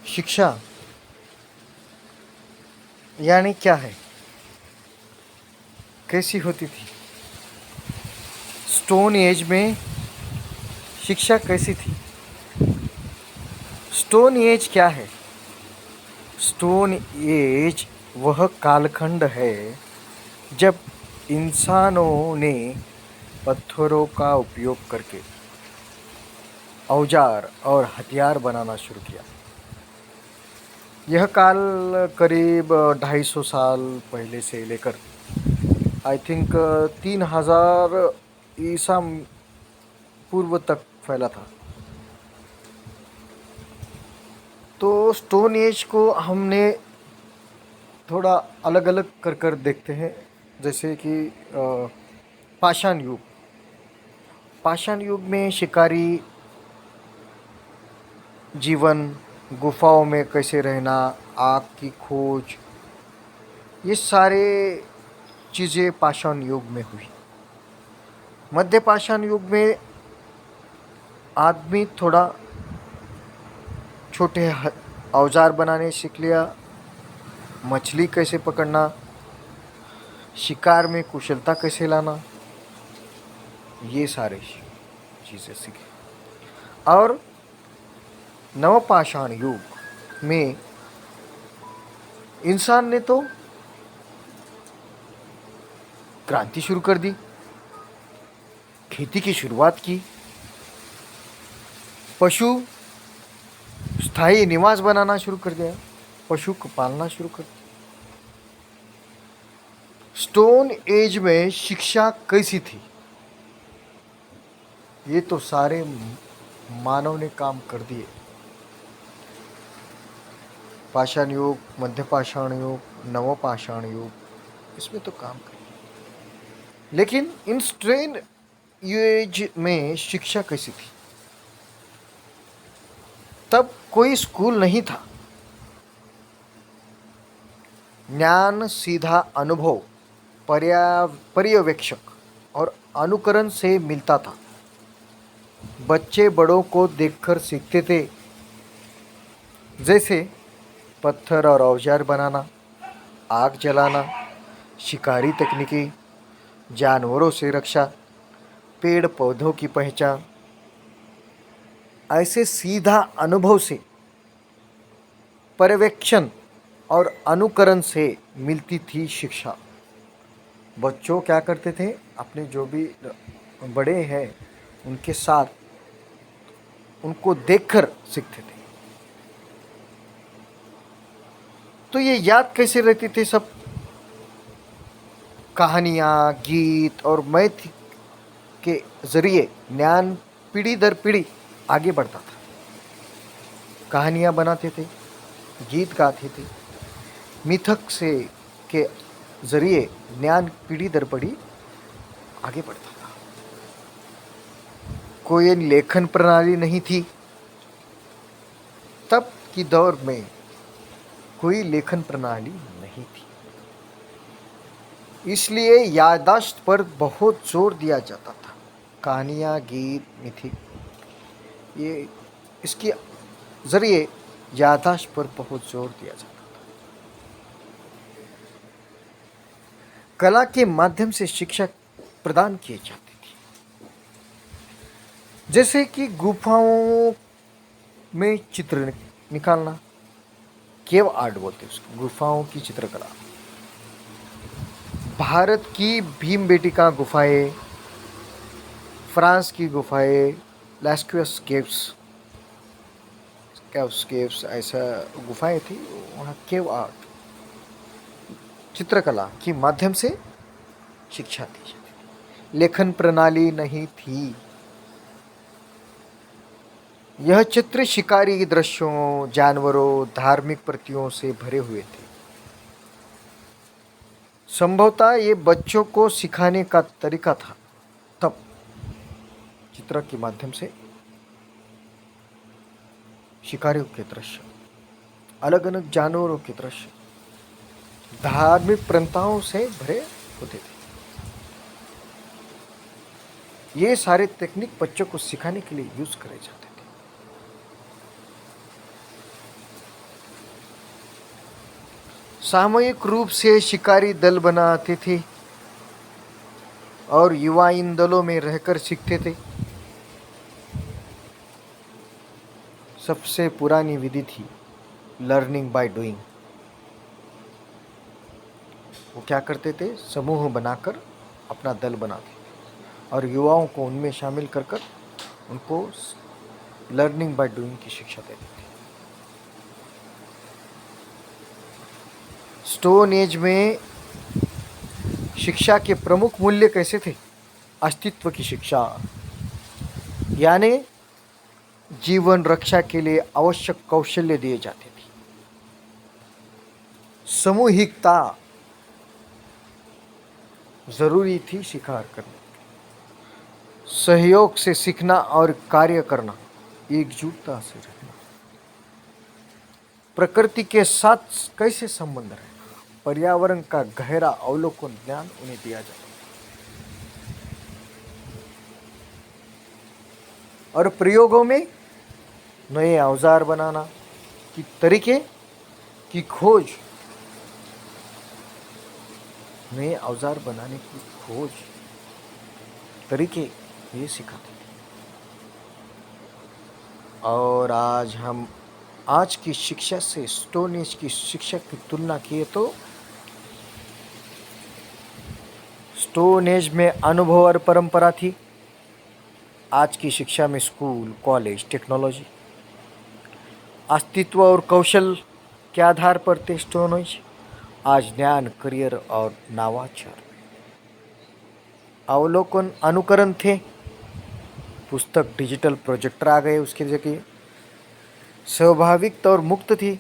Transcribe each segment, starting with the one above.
शिक्षा यानी क्या है, कैसी होती थी? स्टोन एज में शिक्षा कैसी थी? स्टोन एज क्या है? स्टोन एज वह कालखंड है जब इंसानों ने पत्थरों का उपयोग करके औजार और हथियार बनाना शुरू किया। यह काल करीब 250 साल पहले से लेकर आई थिंक 3000 ईसा पूर्व तक फैला था। तो स्टोन एज को हमने थोड़ा अलग अलग कर देखते हैं, जैसे कि पाषाण युग। पाषाण युग में शिकारी जीवन, गुफाओं में कैसे रहना, आग की खोज, ये सारे चीज़ें पाषाण युग में हुई। मध्य पाषाण युग में आदमी थोड़ा छोटे औजार बनाने सीख लिया, मछली कैसे पकड़ना, शिकार में कुशलता कैसे लाना, ये सारे चीज़ें सीखे। और नवपाषाण युग में इंसान ने तो क्रांति शुरू कर दी, खेती की शुरुआत की, पशु स्थायी निवास बनाना शुरू कर दिया, पशु को पालना शुरू कर दिया। स्टोन एज में शिक्षा कैसी थी? ये तो सारे मानव ने काम कर दिए। पाषाण युग, मध्य पाषाण युग, नवपाषाण युग, इसमें तो काम कर दिया। लेकिन इन स्टोन एज में शिक्षा कैसी थी? तब कोई स्कूल नहीं था। ज्ञान सीधा अनुभव, पर्यवेक्षक और अनुकरण से मिलता था। बच्चे बड़ों को देखकर सीखते थे, जैसे पत्थर और औजार बनाना, आग जलाना, शिकारी तकनीकी, जानवरों से रक्षा, पेड़ पौधों की पहचान। ऐसे सीधा अनुभव से, पर्यवेक्षण और अनुकरण से मिलती थी शिक्षा। बच्चों क्या करते थे, अपने जो भी बड़े हैं उनके साथ उनको देखकर सीखते थे। तो ये याद कैसे रहती थी सब? कहानियाँ, गीत और मैथ के जरिए ज्ञान पीढ़ी दर पीढ़ी आगे बढ़ता था। कहानियाँ बनाते थे, गीत गाते थे, मिथक से के जरिए ज्ञान पीढ़ी दर पीढ़ी आगे बढ़ता था। कोई लेखन प्रणाली नहीं थी। तब की दौर में कोई लेखन प्रणाली नहीं थी, इसलिए याददाश्त पर बहुत जोर दिया जाता था। कहानियाँ, गीत, मिथिक, ये इसके जरिए याददाश्त पर बहुत जोर दिया जाता था। कला के माध्यम से शिक्षा प्रदान की जाती थी, जैसे कि गुफाओं में चित्र निकालना, केव आर्ट बोलते हैं उसको, गुफाओं की चित्रकला। भारत की भीमबेटका गुफाएं, फ्रांस की गुफाएं, लास्क्यूस केव्स ऐसा गुफाएं थी, वहाँ केव आर्ट, चित्रकला के माध्यम से शिक्षा दी जाती थी। लेखन प्रणाली नहीं थी। यह चित्र शिकारी दृश्यों, जानवरों, धार्मिक प्रतियों से भरे हुए थे। संभवतः ये बच्चों को सिखाने का तरीका था। तब चित्र के माध्यम से शिकारियों के दृश्य, अलग अलग जानवरों के दृश्य, धार्मिक प्रथाओं से भरे होते थे। ये सारे टेक्निक बच्चों को सिखाने के लिए यूज करे जाते थे। सामूहिक रूप से शिकारी दल बनाते थे और युवा इन दलों में रहकर सीखते थे। सबसे पुरानी विधि थी लर्निंग बाय डूइंग। वो क्या करते थे, समूह बनाकर अपना दल बनाते थे और युवाओं को उनमें शामिल कर कर उनको लर्निंग बाय डूइंग की शिक्षा देते थे। स्टोन एज में शिक्षा के प्रमुख मूल्य कैसे थे? अस्तित्व की शिक्षा, यानी जीवन रक्षा के लिए आवश्यक कौशल्य दिए जाते थे। सामूहिकता जरूरी थी शिकार करने, सहयोग से सीखना और कार्य करना, एकजुटता से रहना, प्रकृति के साथ कैसे संबंध रहना, पर्यावरण का गहरा अवलोकन ज्ञान उन्हें दिया जाता है। और प्रयोगों में नए औजार बनाना की तरीके की खोज, नए औजार बनाने की खोज तरीके ये सिखाते थे। और आज की शिक्षा से स्टोन एज की शिक्षा की तुलना किए तो स्टोन एज में अनुभव और परंपरा थी। आज की शिक्षा में स्कूल, कॉलेज, टेक्नोलॉजी, अस्तित्व और कौशल के आधार पर थे स्टोन एज। आज ज्ञान, करियर और नवाचार, अवलोकन, अनुकरण थे। पुस्तक, डिजिटल प्रोजेक्टर आ गए उसके जगह। स्वाभाविक और मुक्त थी,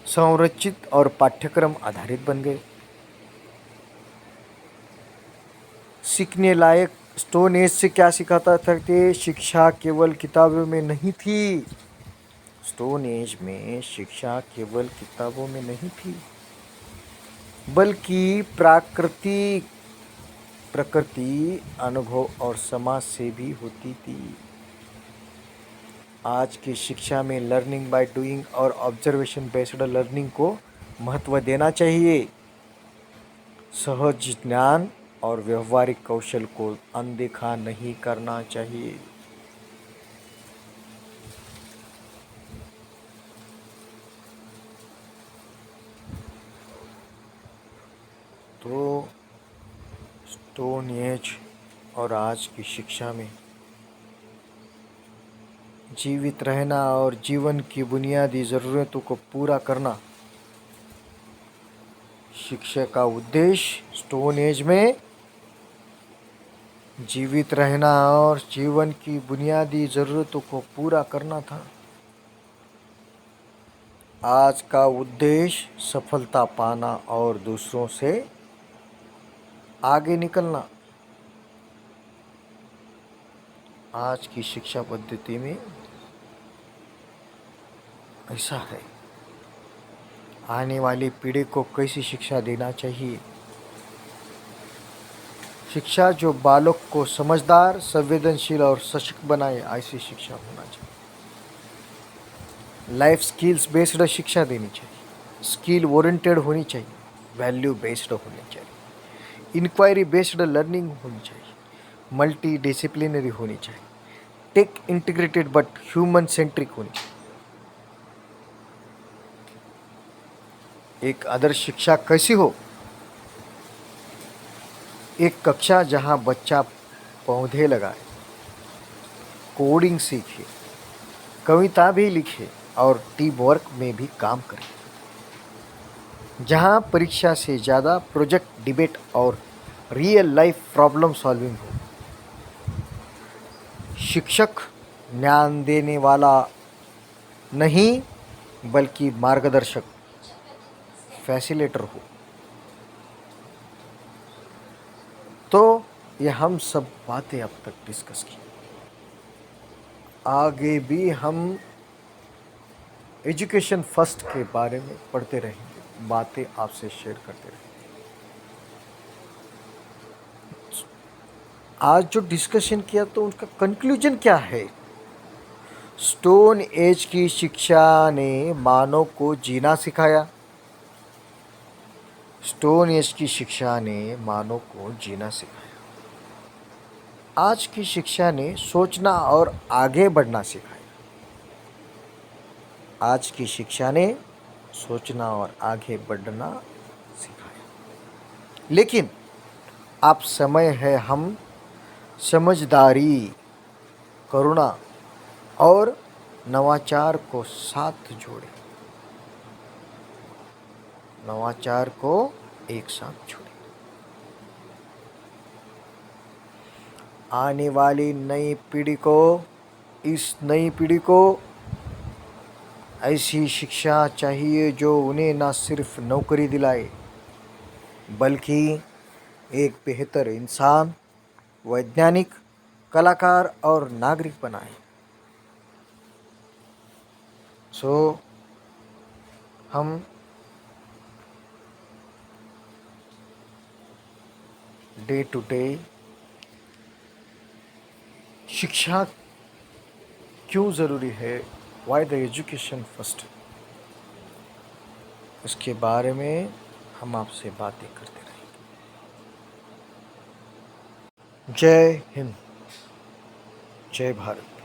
संरचित और पाठ्यक्रम आधारित बन गए। सीखने लायक स्टोन एज से क्या सिखाता था कि शिक्षा केवल किताबों में नहीं थी। स्टोन एज में शिक्षा केवल किताबों में नहीं थी, बल्कि प्रकृति, अनुभव और समाज से भी होती थी। आज की शिक्षा में लर्निंग बाय डूइंग और ऑब्जर्वेशन बेस्ड लर्निंग को महत्व देना चाहिए। सहज ज्ञान और व्यवहारिक कौशल को अनदेखा नहीं करना चाहिए। तो स्टोन एज और आज की शिक्षा में जीवित रहना और जीवन की बुनियादी ज़रूरतों को पूरा करना शिक्षा का उद्देश्य। स्टोन एज में जीवित रहना और जीवन की बुनियादी ज़रूरतों को पूरा करना था। आज का उद्देश्य सफलता पाना और दूसरों से आगे निकलना। आज की शिक्षा पद्धति में ऐसा है, आने वाली पीढ़ी को कैसी शिक्षा देना चाहिए। शिक्षा जो बालक को समझदार, संवेदनशील और सशक्त बनाए, ऐसी शिक्षा होना चाहिए। लाइफ स्किल्स बेस्ड शिक्षा देनी चाहिए, स्किल ओरिएंटेड होनी चाहिए, वैल्यू बेस्ड होनी चाहिए, इंक्वायरी बेस्ड लर्निंग होनी चाहिए, मल्टी डिसिप्लिनरी होनी चाहिए, tech integrated but human centric होनी चाहिए। एक आदर्श शिक्षा कैसी हो? एक कक्षा जहां बच्चा पौधे लगाए, कोडिंग सीखे, कविता भी लिखे और टीम वर्क में भी काम करे, जहां परीक्षा से ज़्यादा प्रोजेक्ट, डिबेट और रियल लाइफ प्रॉब्लम सॉल्विंग हो। शिक्षक ज्ञान देने वाला नहीं, बल्कि मार्गदर्शक, फैसिलिटेटर हो। तो ये हम सब बातें अब तक डिस्कस की। आगे भी हम एजुकेशन फर्स्ट के बारे में पढ़ते रहेंगे, बातें आपसे शेयर करते रहेंगे। आज जो डिस्कशन किया तो उनका कंक्लूजन क्या है? स्टोन एज की शिक्षा ने मानव को जीना सिखाया, स्टोन एज की शिक्षा ने मानव को जीना सिखाया। आज की शिक्षा ने सोचना और आगे बढ़ना सिखाया। आज की शिक्षा ने सोचना और आगे बढ़ना सिखाया। लेकिन अब समय है हम समझदारी, करुणा और नवाचार को साथ जोड़ें। नवाचार को एक साथ जोड़ें। आने वाली नई पीढ़ी को ऐसी शिक्षा चाहिए जो उन्हें न सिर्फ नौकरी दिलाए बल्कि एक बेहतर इंसान, वैज्ञानिक, कलाकार और नागरिक बनाए। हम डे टू डे शिक्षा क्यों ज़रूरी है, वाई द एजुकेशन फर्स्ट, इसके बारे में हम आपसे बातें करते रहेंगे। जय हिंद, जय भारत।